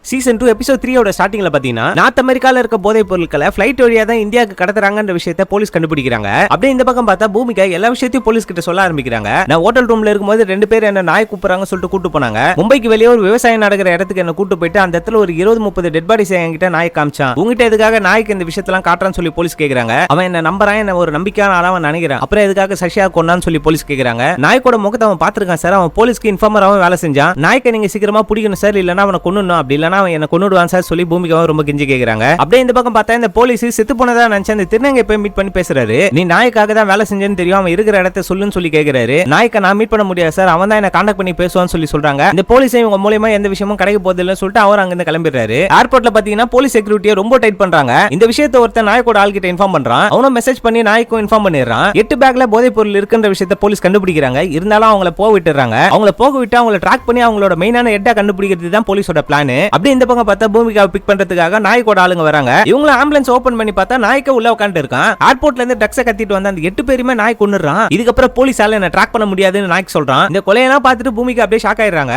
Season 2 episode 3 ஓட ஸ்டார்டிங்ல பாத்தீங்கன்னா நார்த் அமெரிக்கால இருக்க போதைப் பொருட்களை ஃபிளைட் வழியா தான் இந்தியாவுக்கு கடத்துறாங்கன்ற விஷயத்தை போலீஸ் கண்டுபிடிக்கிறாங்க. அப்படியே இந்த பக்கம் பார்த்தா பூமிகா எல்லா விஷயத்தையும் போலீஸ் கிட்ட சொல்ல ஆரம்பிக்கிறாங்க. நான் ஹோட்டல் ரூம்ல இருக்கும்போது 2 பேர் என்ன நாய் கூப்பிடுறாங்க சொல்லிட்டு கூட்டு போனாங்க. மும்பைக்கு வெளியே ஒரு விவசாயம் நடக்கிற இடத்துக்கு என்ன கூட்டு போயிட்டு அந்த இடத்துல ஒரு 20-30 டெட் பாடிஸ் என்கிட்ட நாய் காமிச்சான். உங்ககிட்ட எதுக்காக நாய்க்கு இந்த விஷயத்தெல்லாம் காட்டுறான்னு சொல்லி போலீஸ் கேக்குறாங்க. அவன் என்ன நம்பறான், என்ன ஒரு நம்பிக்கையான ஆளா நினைக்கிறான். அப்புறம் எதுக்காக சசியா கொண்டான்னு சொல்லி போலீஸ் கேக்குறாங்க. நாய்க்கோட முகத்தை அவன் பாத்துருக்கான் சார். அவன் போலீஸ்க்கு இன்ஃபார்மராவும் வேலை செஞ்சான். நாய்க்கு நீங்க சீக்கிரமா பிடிக்கணும் சார், இல்லனா அவனை கொன்னுடணும், அப்படி இல்லனா அவன் என்ன கொன்னுடுவான் சார் சொல்லி பூமிகாவை ரொம்ப கெஞ்சி கேக்குறாங்க. அப்படியே இந்த பக்கம் பார்த்தா இந்த போலீஸ் செத்து போனதா நினைச்சு அந்த திருநங்கை போய் மீட் பண்ணி பேசுறாரு. நீ நாய்க்காக தான் வேலை செஞ்சேன்னு தெரியும், அவன் இருக்கிற இடத்தை சொல்லுன்னு சொல்லி கேக்குறாரு. நாய்க்க நான் மீட் பண்ண முடியாது சார், அவன் தான் என்ன கான்டாக்ட் பண்ணி பேசுவான்னு சொல்லி சொல்றாங்க. இந்த போலீஸ் இவங்க மூலமா எந்த விஷயமும் கிடைக்க போறது இல்லன்னு சொல்லிட்டு அவர் அங்க இருந்து கிளம்பிடுறாரு. ஏர்போர்ட்ல பாத்தீங்கன்னா போலீஸ் செக்யூரிட்டியை ரொம்ப டைட் பண்றாங்க. இந்த விஷயத்தை ஒருத்தர் நாய்க்கோட ஆள்கிட்ட இன்ஃபார்ம் பண்றான். அவனும் மெசேஜ் பண்ணி நாய்க்கும் இன்ஃபார்ம் பண்ணிடுறான். 8 பேக்ல போதைப் பொருள் இருக்குன்ற விஷயத்தை போலீஸ் கண்டுபிடிக்கிறாங்க. இருந்தாலும் அவங்கள போக விட்டுறாங்க. அவங்கள போக விட்டு அவங்கள ட்ராக் பண்ணி அவங்களோட மெயினான ஹெட்டா கண்டுபிடிக்கிறது தான் போலீஸோட பிளான். அப்படி இந்த பக்கம் பார்த்தா பூமிகாவை பிக் பண்றதுக்காக நாய்க்கோட ஆளுங்க வராங்க. இவங்க ஆம்புலன்ஸ் ஓபன் பண்ணி பார்த்தா நாய்க்கு உள்ள உட்கார்ந்து இருக்கான். ஏர்போர்ட்ல இருந்து ட்ரக்ஸை கத்திட்டு வந்த அந்த 8 பேருமே நாய் கொன்னுறான். இதுக்கப்புறம் போலீஸால என்ன ட்ராக் பண்ண முடியாதுன்னு நாய்க்கு சொல்றான். இந்த கொலையெல்லாம் பார்த்துட்டு பூமிகா அப்படியே ஷாக் ஆயிடுறாங்க.